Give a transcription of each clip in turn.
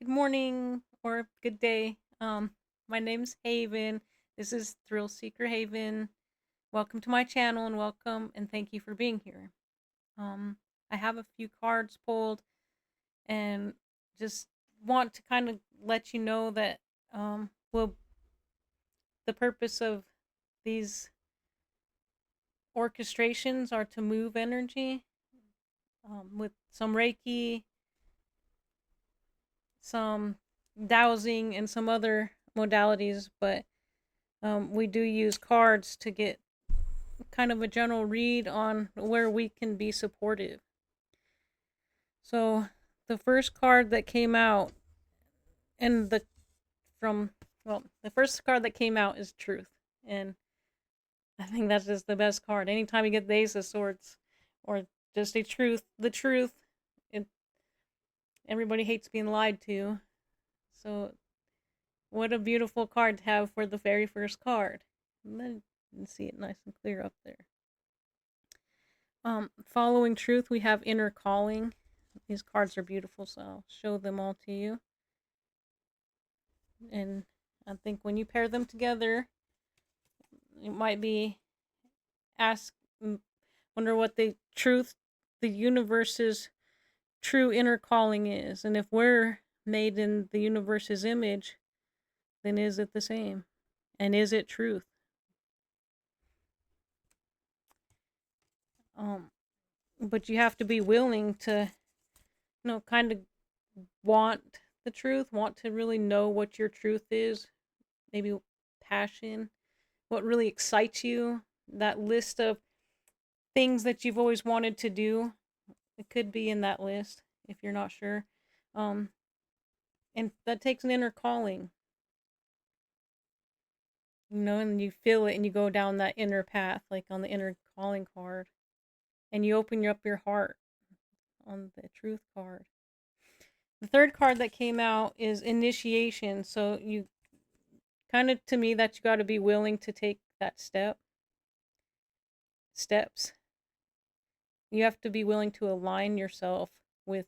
Good morning or good day. My name's Haven. This is Thrill Seeker Haven. Welcome to my channel and welcome and thank you for being here. I have a few cards pulled and just want to kind of let you know that well, the purpose of these orchestrations are to move energy with some Reiki, some dowsing, and some other modalities, but we do use cards to get kind of a general read on where we can be supportive. So the first card that came out and the first card that came out is Truth, and I think that's just the best card. Anytime you get the Ace of Swords or just the truth, it, everybody hates being lied to. So what a beautiful card to have for the very first card. Let me see it nice and clear up there. Following Truth, we have Inner Calling. These cards are beautiful, so I'll show them all to you. And I think when you pair them together, you might be wonder what the universe's true inner calling is. And if we're made in the universe's image, then is it the same? And is it truth? But you have to be willing to, kind of want the truth, want to really know what your truth is, maybe passion, what really excites you, that list of things that you've always wanted to do. It could be in that list if you're not sure. And that takes an inner calling. And you feel it and you go down that inner path, like on the inner calling card. And you open up your heart on the truth card. The third card that came out is Initiation. So you kind of, to me, that you got to be willing to take that steps. You have to be willing to align yourself with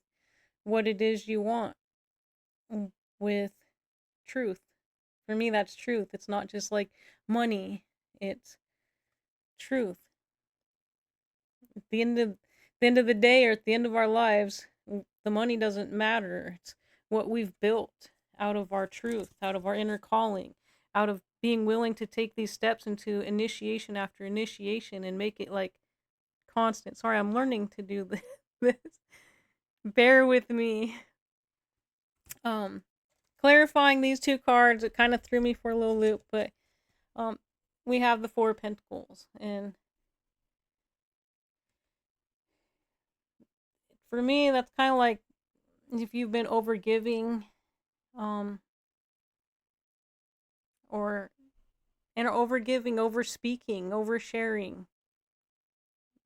what it is you want, with truth. For me, that's truth. It's not just like money. It's truth. At the end of the day, or at the end of our lives, the money doesn't matter. It's what we've built out of our truth, out of our inner calling, out of being willing to take these steps into initiation after initiation and make it like constant. Sorry, I'm learning to do this. Bear with me. Clarifying these two cards, it kind of threw me for a little loop, but we have the Four of Pentacles, and for me, that's kind of like if you've been overgiving, or overgiving, overspeaking, oversharing.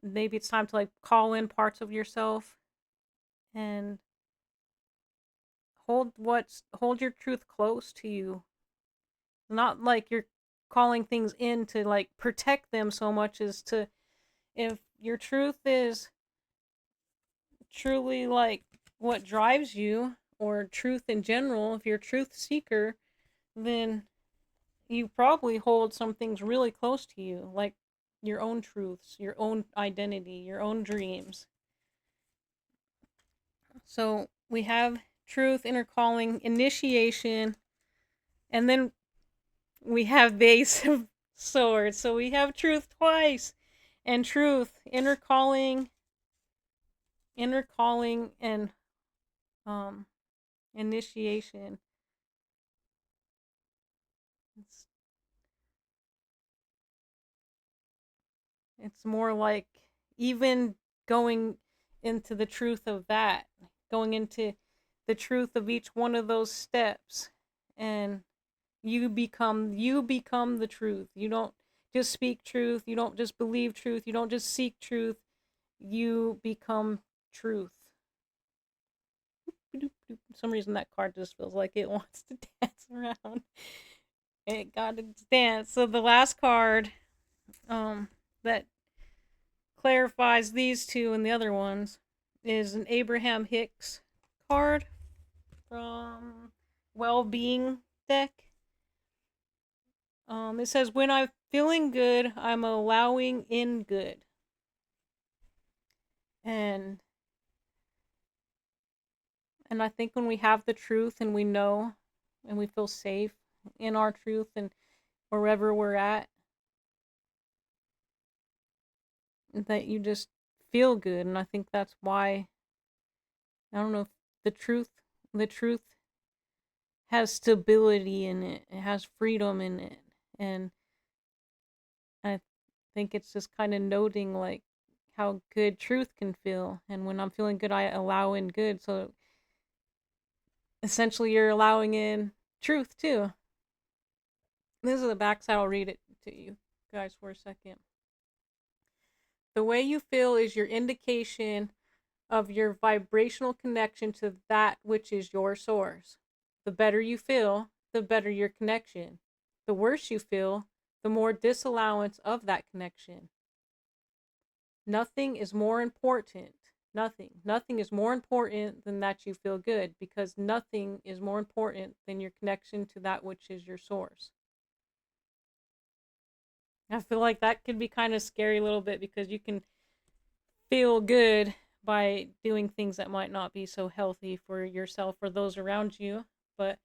Maybe it's time to like call in parts of yourself and hold your truth close to you. Not like you're calling things in to like protect them so much as to, if your truth is truly like what drives you, or truth in general, if you're a truth seeker, then you probably hold some things really close to you, like your own truths, your own identity, your own dreams. So we have Truth, Inner Calling, Initiation, and then we have the Ace of Swords. So we have Truth twice, and Truth, Inner Calling, and Initiation. It's more like even going into the truth of that, going into the truth of each one of those steps, and you become the truth. You don't just speak truth, you don't just believe truth, you don't just seek truth, you become truth. For some reason that card just feels like it wants to dance around. It got to dance. So the last card that clarifies these two and the other ones is an Abraham Hicks card from well-being deck. It says, when I'm feeling good, I'm allowing in good. And I think when we have the truth and we know and we feel safe in our truth and wherever we're at, that you just feel good. And I think that's why, I don't know, if the truth has stability in it. It has freedom in it. And I think it's just kind of noting like how good truth can feel. And when I'm feeling good, I allow in good. So essentially you're allowing in truth too. This is the backside. I'll read it to you guys for a second. The way you feel is your indication of your vibrational connection to that which is your source. The better you feel, the better your connection. The worse you feel, the more disallowance of that connection. Nothing is more important. Nothing is more important than that you feel good, because nothing is more important than your connection to that which is your source. I feel like that could be kind of scary a little bit, because you can feel good by doing things that might not be so healthy for yourself or those around you, but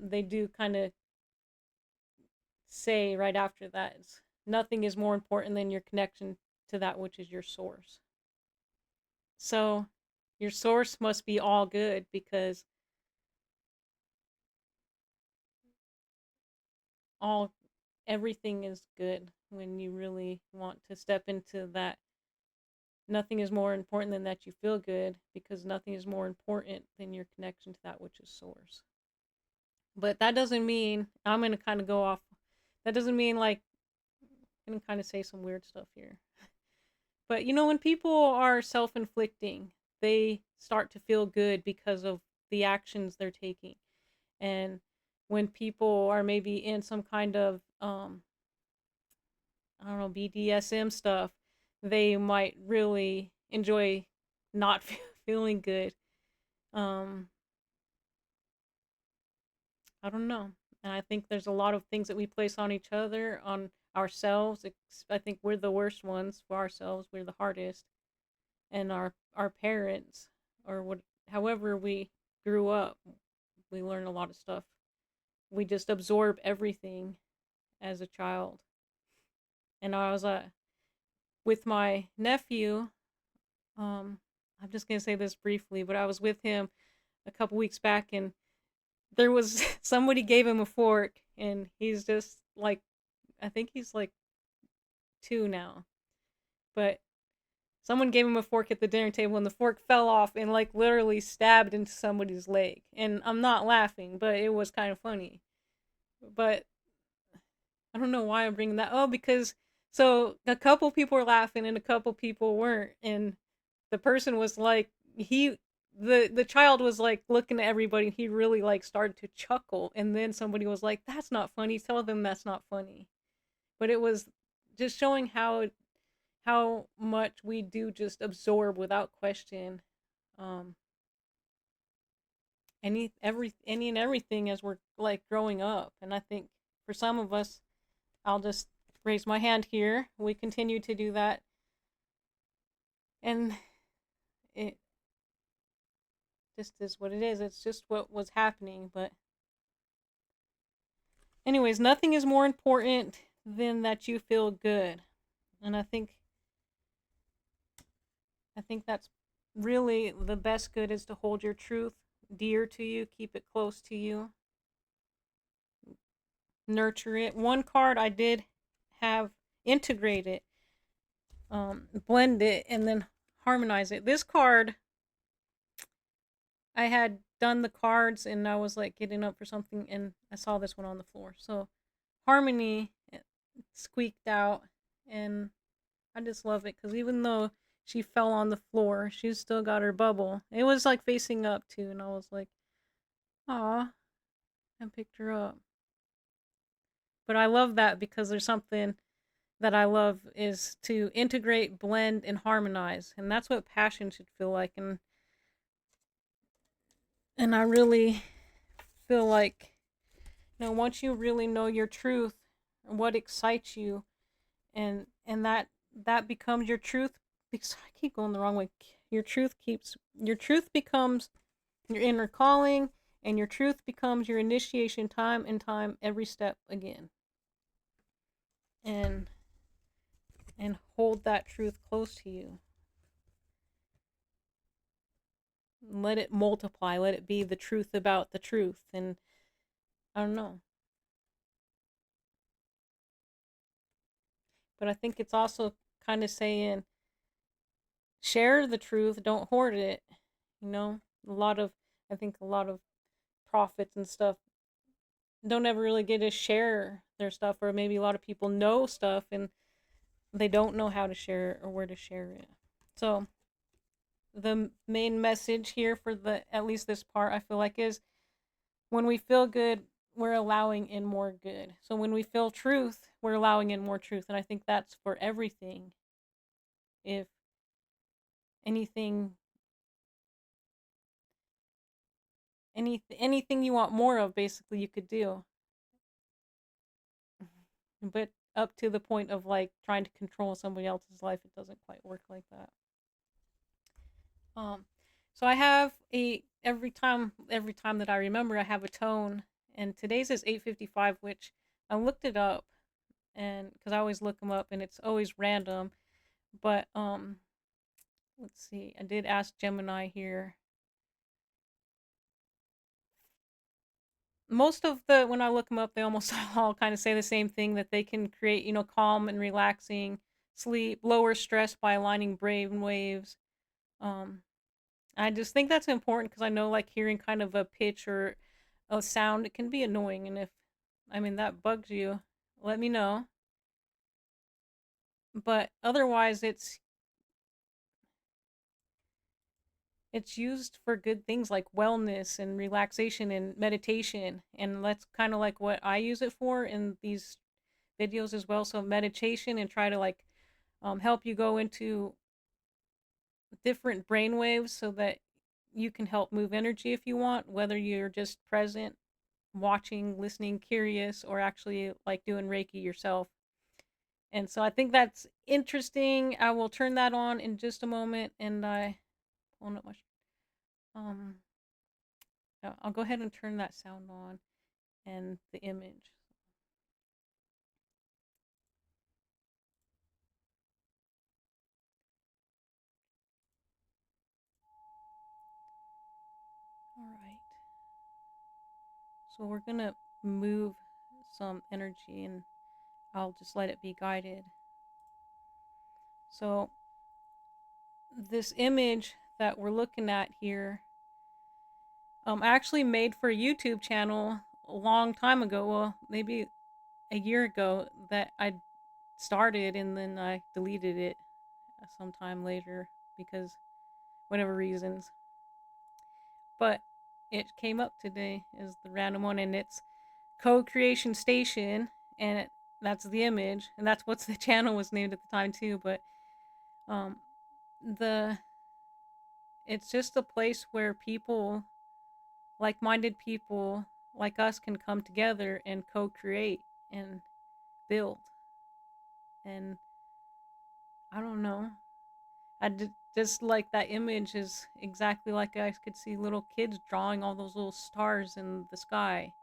they do kind of say right after that, nothing is more important than your connection to that which is your source. So your source must be all good, because everything is good when you really want to step into that. Nothing is more important than that you feel good, because nothing is more important than your connection to that which is source. But that doesn't mean, I'm going to kind of go off, that doesn't mean like, I'm going to kind of say some weird stuff here. But you know, when people are self-inflicting, they start to feel good because of the actions they're taking. And when people are maybe in some kind of, I don't know, BDSM stuff, they might really enjoy not feeling good. I don't know. And I think there's a lot of things that we place on each other, on ourselves. I think we're the worst ones for ourselves. We're the hardest. And our parents, or what, however we grew up, we learn a lot of stuff. We just absorb everything as a child. And I was with my nephew. I'm just gonna say this briefly, but I was with him a couple weeks back, and there was somebody gave him a fork, and he's just like, I think he's like 2 now, but someone gave him a fork at the dinner table, and the fork fell off and like literally stabbed into somebody's leg. And I'm not laughing, but it was kind of funny. But I don't know why I'm bringing that. Oh, because so a couple people were laughing and a couple people weren't, and the person was like, the child was like looking at everybody, and he really like started to chuckle, and then somebody was like, "That's not funny. Tell them that's not funny." But it was just showing how much we do just absorb without question, um any and everything as we're like growing up. And I think for some of us, I'll just raise my hand here, we continue to do that, and it just is what it is. It's just what was happening. But anyways, nothing is more important than that you feel good. And I think that's really the best good, is to hold your truth dear to you, keep it close to you, nurture it. One card I did have integrate it, blend it, and then harmonize it. This card, I had done the cards and I was like getting up for something, and I saw this one on the floor. So harmony squeaked out, and I just love it, because even though she fell on the floor, she's still got her bubble. It was like facing up too, and I was like, aw, I picked her up. But I love that, because there's something that I love, is to integrate, blend, and harmonize. And that's what passion should feel like. And I really feel like, once you really know your truth, what excites you, and that becomes your truth. Because I keep going the wrong way. Your truth becomes your inner calling, and your truth becomes your initiation time and time every step again. And hold that truth close to you. Let it multiply. Let it be the truth about the truth. And I don't know. But I think it's also kind of saying, share the truth, don't hoard it. I think a lot of prophets and stuff don't ever really get to share their stuff, or maybe a lot of people know stuff and they don't know how to share it or where to share it. So the main message here for at least this part, I feel like, is when we feel good, we're allowing in more good. So when we feel truth, we're allowing in more truth. And I think that's for everything. If anything anything you want more of, basically, you could do. But up to the point of like trying to control somebody else's life, it doesn't quite work like that. So I have every time that I remember, I have a tone, and today's is 8:55, which I looked it up, and because I always look them up, and it's always random. But let's see, I did ask Gemini here. Most of when I look them up, they almost all kind of say the same thing, that they can create, calm and relaxing sleep, lower stress by aligning brain waves. Um, I just think that's important, because I know, like, hearing kind of a pitch or a sound, it can be annoying. And if, that bugs you, let me know. But otherwise, it's used for good things like wellness and relaxation and meditation. And that's kind of like what I use it for in these videos as well. So meditation, and try to like help you go into different brain waves so that you can help move energy if you want, whether you're just present, watching, listening, curious, or actually like doing Reiki yourself. And so I think that's interesting. I will turn that on in just a moment, and pulling up my um I'll go ahead and turn that sound on and the image. All right. So we're going to move some energy, and I'll just let it be guided. So this image that we're looking at here, I actually made for a YouTube channel a long time ago, well, maybe a year ago, that I started, and then I deleted it sometime later because whatever reasons. But it came up today as the random one, and it's Co-Creation Station, and that's the image, and that's what the channel was named at the time too. But um, the it's just a place where people, like-minded people like us, can come together and co-create and build. And I don't know, just like that image is exactly like I could see little kids drawing all those little stars in the sky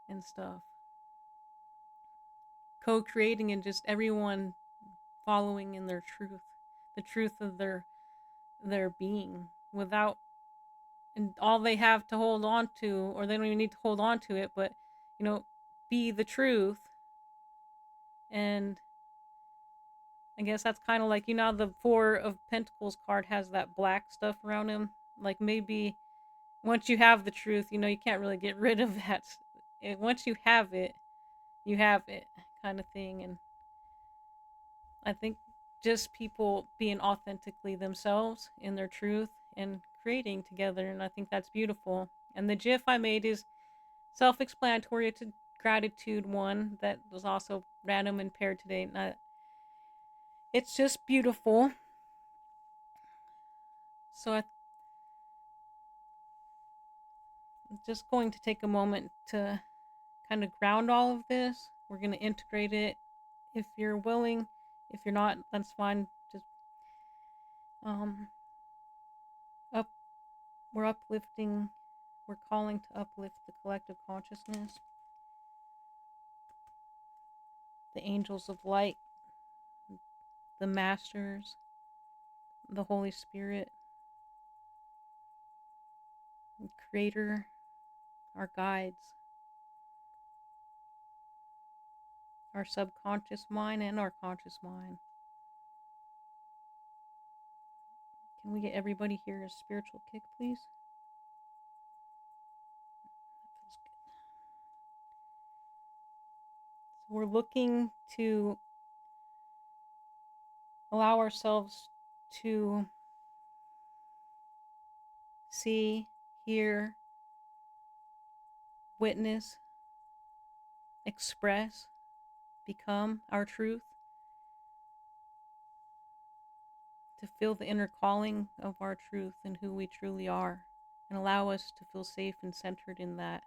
and stuff, co-creating, and just everyone following in their truth, the truth of their being, without, and all they have to hold on to, or they don't even need to hold on to it, but be the truth. And I guess that's kind of like, the Four of Pentacles card has that black stuff around him. Like, maybe once you have the truth, you can't really get rid of that. Once you have it, kind of thing. And I think just people being authentically themselves in their truth and creating together, and I think that's beautiful. And the GIF I made is self-explanatory. It's a gratitude one that was also random and paired today. And it's just beautiful. So just going to take a moment to kind of ground all of this. We're going to integrate it. If you're willing, if you're not, that's fine. Just um up we're uplifting, we're calling to uplift the collective consciousness, the angels of light, the masters, the Holy Spirit, the creator, our guides, our subconscious mind and our conscious mind. Can we get everybody here a spiritual kick, please? That feels good. So we're looking to allow ourselves to see, hear, witness, express, become our truth, to feel the inner calling of our truth and who we truly are, and allow us to feel safe and centered in that.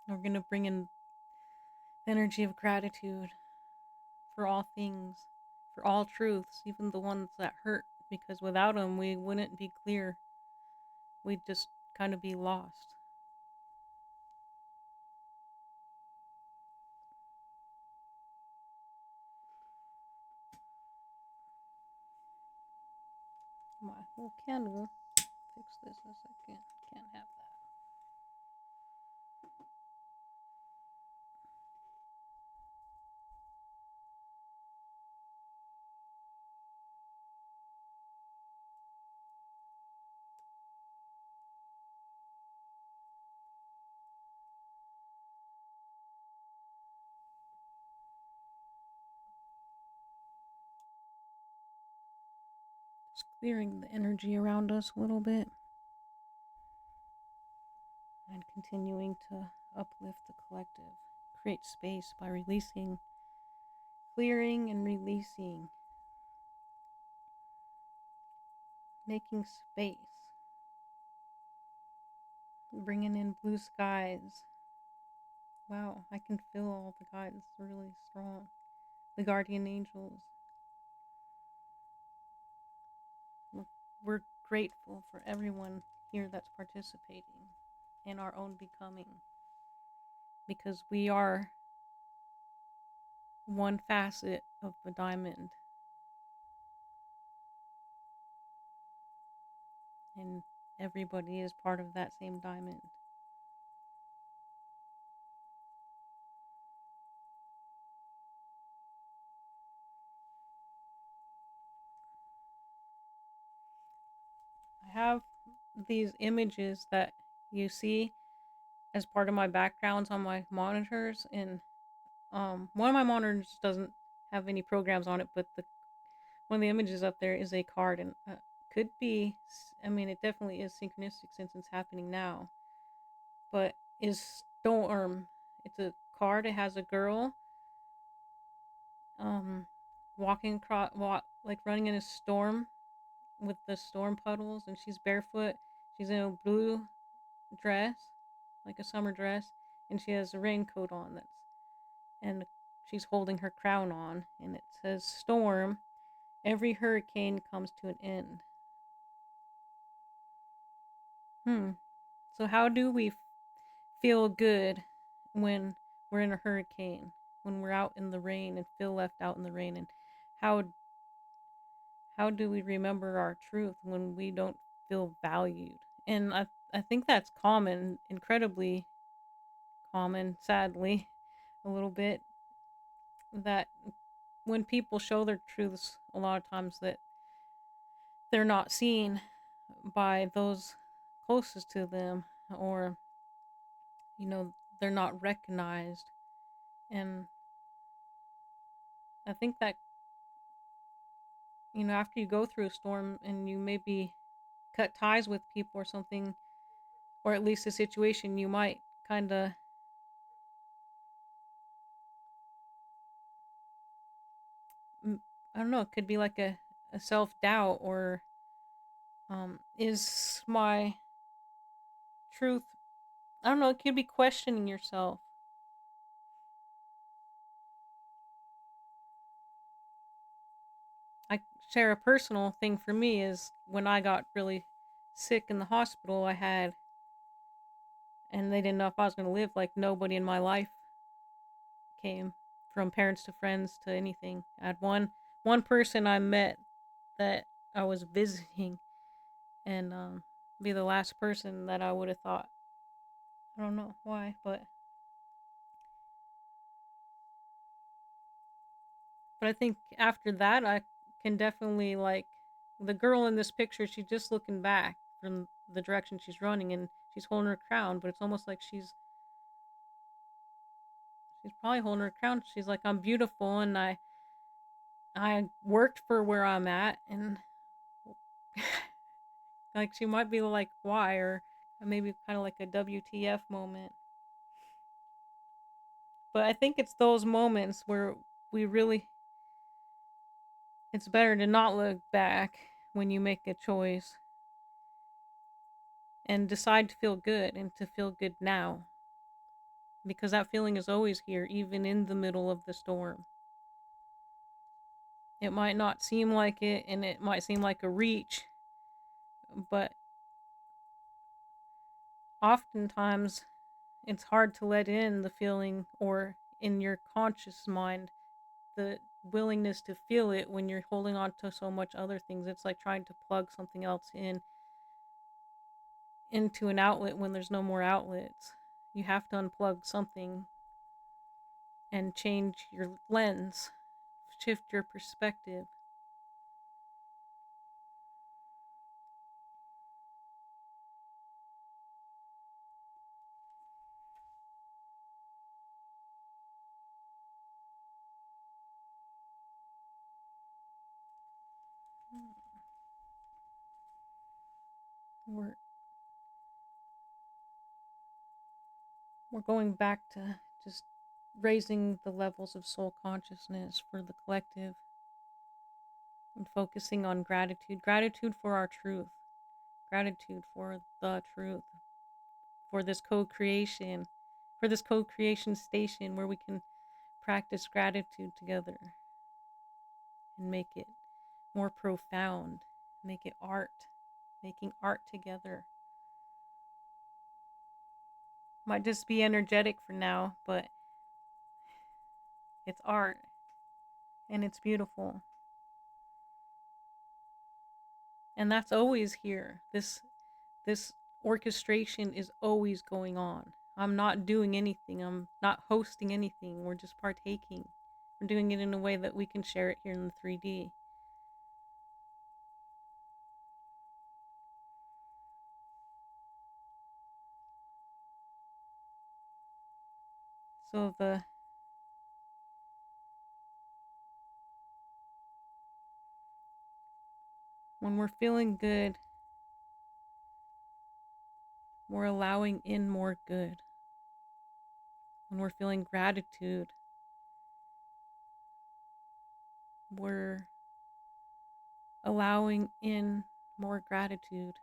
We're going to bring in the energy of gratitude for all things, for all truths, even the ones that hurt, because without them we wouldn't be clear. We'd just kind of be lost. My little candle. Fix this in a second. Can't have that. Just clearing the energy around us a little bit. And continuing to uplift the collective. Create space by releasing, clearing and releasing. Making space. Bringing in blue skies. Wow, I can feel all the guides really strong. The guardian angels. We're grateful for everyone here that's participating in our own becoming, because we are one facet of the diamond, and everybody is part of that same diamond. I have these images that you see as part of my backgrounds on my monitors, and one of my monitors doesn't have any programs on it, but one of the images up there is a card, and could be, I mean, it definitely is synchronistic since it's happening now, but is Storm. It's a card. It has a girl walking across, like running in a storm with the storm puddles, and she's barefoot. She's in a blue dress, like a summer dress, and she has a raincoat on, and she's holding her crown on, and it says, "Storm, every hurricane comes to an end." So how do we feel good when we're in a hurricane, when we're out in the rain and feel left out in the rain, and how do we remember our truth when we don't feel valued? And I think that's common, incredibly common, sadly, a little bit, that when people show their truths, a lot of times that they're not seen by those closest to them, or they're not recognized. And I think that after you go through a storm and you maybe cut ties with people or something, or at least a situation, you might kind of, I don't know, it could be like a a self-doubt, or is my truth, I don't know, it could be questioning yourself. I share a personal thing for me is when I got really sick in the hospital, and they didn't know if I was going to live. Like, nobody in my life came, from parents to friends to anything. I had one person I met that I was visiting, and be the last person that I would have thought. I don't know why, but I think after that I can definitely, like, the girl in this picture, she's just looking back from the direction she's running, and she's holding her crown, but it's almost like she's probably holding her crown. She's like, I'm beautiful, and I worked for where I'm at, and like, she might be like, why, or maybe kind of like a WTF moment. But I think it's those moments where we really, it's better to not look back when you make a choice and decide to feel good and to feel good now, because that feeling is always here, even in the middle of the storm. It might not seem like it, and it might seem like a reach, but oftentimes it's hard to let in the feeling, or in your conscious mind, the willingness to feel it when you're holding on to so much other things. It's like trying to plug something else into an outlet when there's no more outlets. You have to unplug something and change your lens, shift your perspective. We're we're going back to just raising the levels of soul consciousness for the collective, and focusing on gratitude for our truth, gratitude for the truth, for this co-creation, for this co-creation station where we can practice gratitude together and make it more profound, make it art, making art together. Might just be energetic for now, but it's art, and it's beautiful. And that's always here. This orchestration is always going on. I'm not doing anything. I'm not hosting anything. We're just partaking. We're doing it in a way that we can share it here in the 3D. So when we're feeling good, we're allowing in more good. When we're feeling gratitude, we're allowing in more gratitude.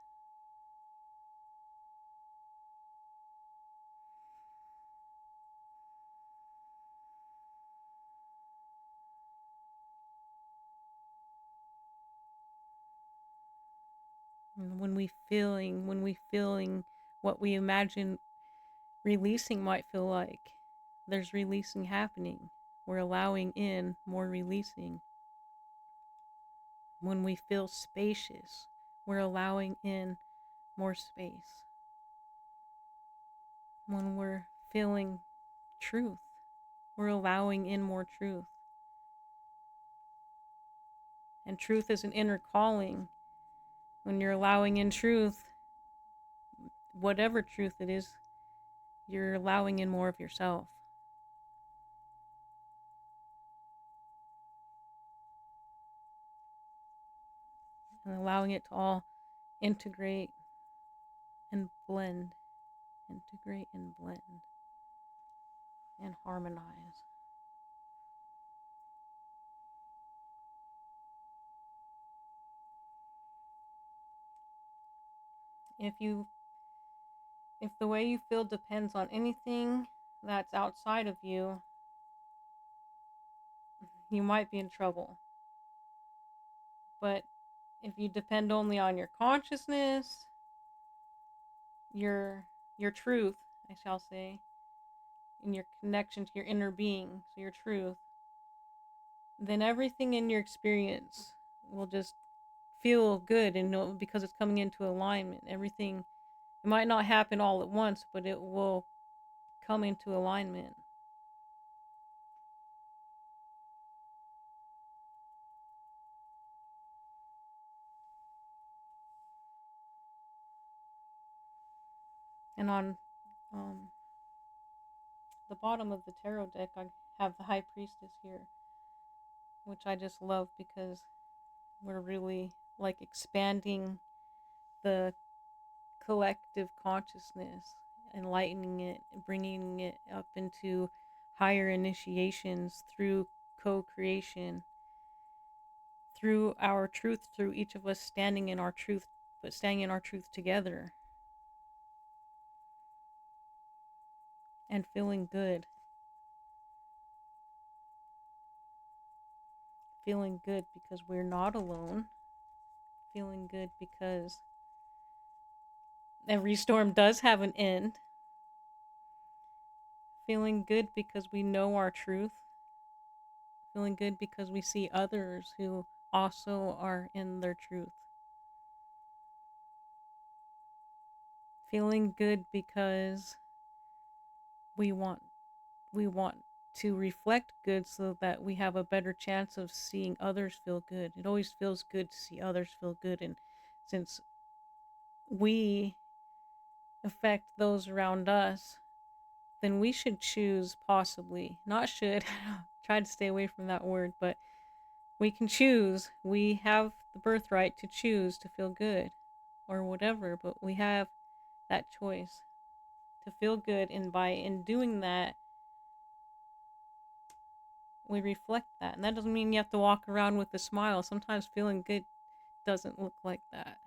And when we feeling what we imagine releasing might feel like, there's releasing happening. We're allowing in more releasing. When we feel spacious, we're allowing in more space. When we're feeling truth, we're allowing in more truth. And truth is an inner calling. When you're allowing in truth, whatever truth it is, you're allowing in more of yourself. And allowing it to all integrate and blend, integrate and blend and harmonize. If the way you feel depends on anything that's outside of you, you might be in trouble. But if you depend only on your consciousness, your truth, I shall say, and your connection to your inner being, so your truth, then everything in your experience will just feel good, and because it's coming into alignment. Everything, it might not happen all at once, but it will come into alignment. And on the bottom of the tarot deck, I have the High Priestess here, which I just love because we're really like expanding the collective consciousness, enlightening it, bringing it up into higher initiations through co-creation, through our truth, through each of us standing in our truth, but standing in our truth together and feeling good. Feeling good because we're not alone. Feeling good because every storm does have an end. Feeling good because we know our truth. Feeling good because we see others who also are in their truth. Feeling good because we want to reflect good so that we have a better chance of seeing others feel good. It always feels good to see others feel good, and since we affect those around us, then we should choose, possibly, not should, try to stay away from that word, but we can choose. We have the birthright to choose to feel good or whatever, but we have that choice to feel good, and in doing that, we reflect that. And that doesn't mean you have to walk around with a smile. Sometimes feeling good doesn't look like that.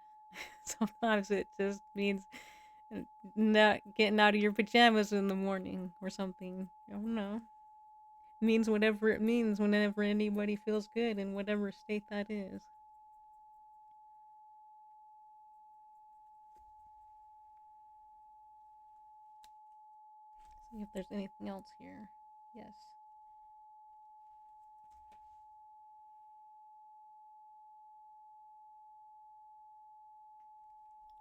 Sometimes it just means not getting out of your pajamas in the morning or something. I don't know. It means whatever it means whenever anybody feels good in whatever state that is. See if there's anything else here. Yes.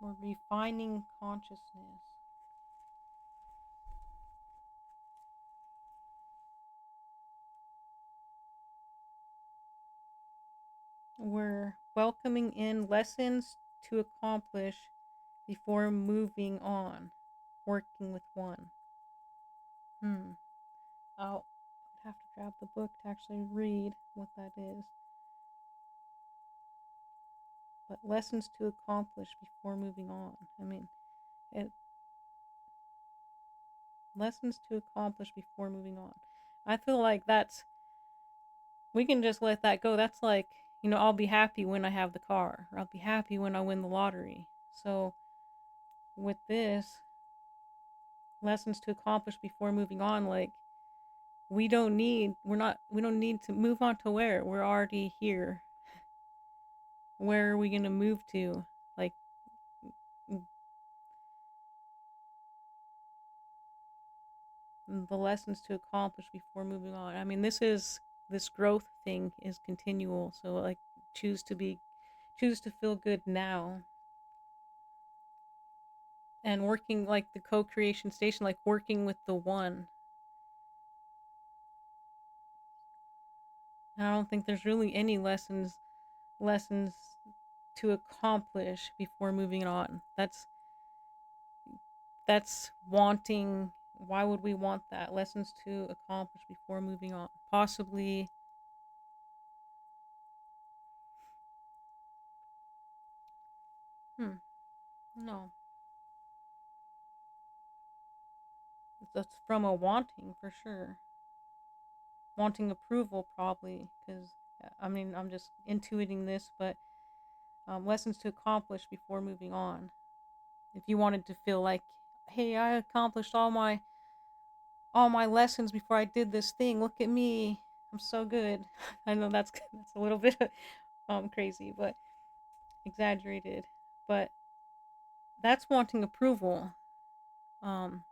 We're refining consciousness. We're welcoming in lessons to accomplish before moving on. Working with one. I'll have to grab the book to actually read what that is. But lessons to accomplish before moving on. I mean, lessons to accomplish before moving on. I feel like we can just let that go. That's like, I'll be happy when I have the car, or I'll be happy when I win the lottery. So with this, lessons to accomplish before moving on, like, we don't need to move on to where we're already here. Where are we going to move to? Like, the lessons to accomplish before moving on. I mean, this growth thing is continual. So like, choose to feel good now. And working like the co-creation station, like working with the one. And I don't think there's really any lessons to accomplish before moving on. That's wanting. Why would we want that? Lessons to accomplish before moving on. Possibly. No. That's from a wanting, for sure. Wanting approval, probably, because, I mean, I'm just intuiting this, but lessons to accomplish before moving on. If you wanted to feel like, hey, I accomplished all my lessons before I did this thing. Look at me. I'm so good. I know that's a little bit crazy, but exaggerated. But that's wanting approval. Um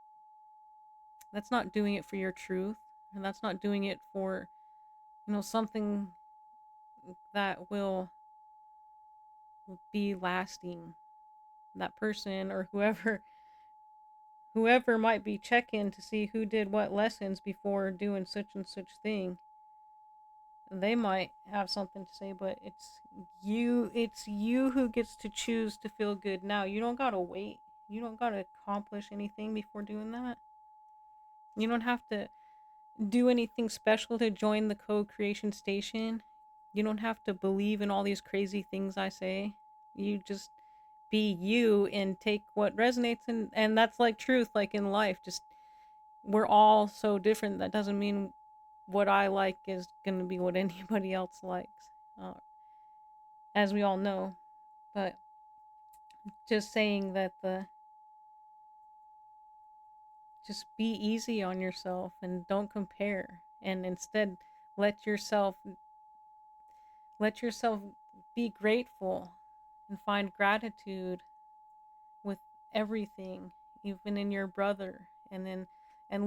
that's not doing it for your truth, and that's not doing it for, something that will be lasting. That person or whoever might be checking to see who did what lessons before doing such and such thing, they might have something to say, but it's you who gets to choose to feel good now. You don't gotta wait. You don't gotta accomplish anything before doing that. You don't have to do anything special to join the co-creation station. You don't have to believe in all these crazy things I say. You just be you and take what resonates, and that's like truth, like in life. Just, we're all so different. That doesn't mean what I like is going to be what anybody else likes, uh, as we all know. But just saying that just be easy on yourself and don't compare, and instead let yourself let yourself be grateful and find gratitude with everything, even in your brother. And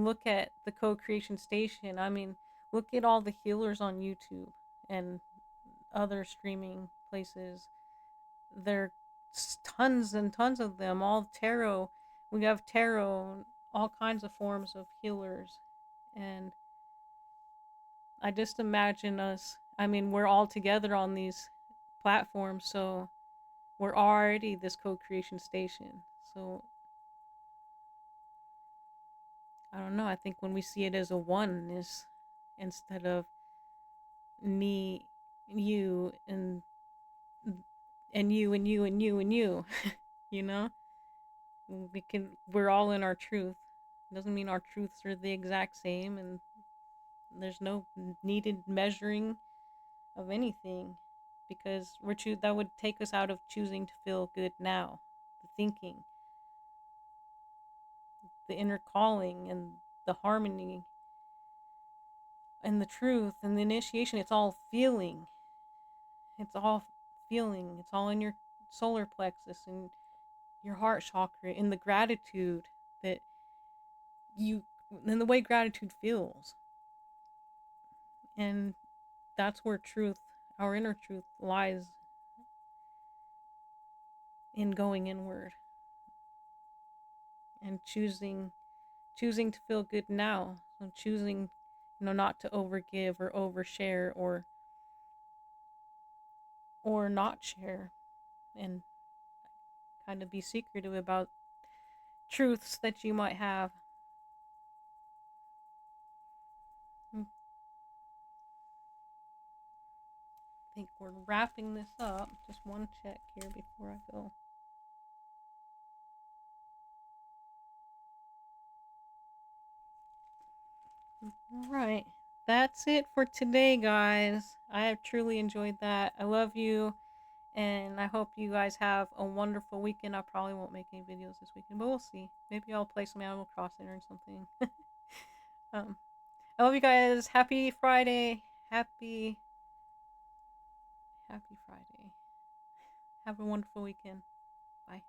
look at the co-creation station. I mean, look at all the healers on YouTube and other streaming places. There tons and tons of them, all tarot. We have tarot, all kinds of forms of healers. And I just imagine us, I mean, we're all together on these platforms, so we're already this co-creation station. So I don't know. I think when we see it as a oneness instead of me, you, and you and you and you and you, you know, we're all in our truth. Doesn't mean our truths are the exact same, and there's no needed measuring of anything, because that would take us out of choosing to feel good now. The thinking, the inner calling, and the harmony, and the truth, and the initiation. It's all feeling. It's all feeling. It's all in your solar plexus and your heart chakra, in the gratitude that you, in the way gratitude feels. And that's where truth, our inner truth, lies, in going inward and choosing to feel good now. So choosing, not to overgive or overshare, or not share, and kind of be secretive about truths that you might have. I think we're wrapping this up. Just one check here before I go. All right. That's it for today, guys. I have truly enjoyed that. I love you, and I hope you guys have a wonderful weekend. I probably won't make any videos this weekend, but we'll see. Maybe I'll play some Animal Crossing or something. um, I love you guys. Happy Friday. Happy Friday. Have a wonderful weekend. Bye.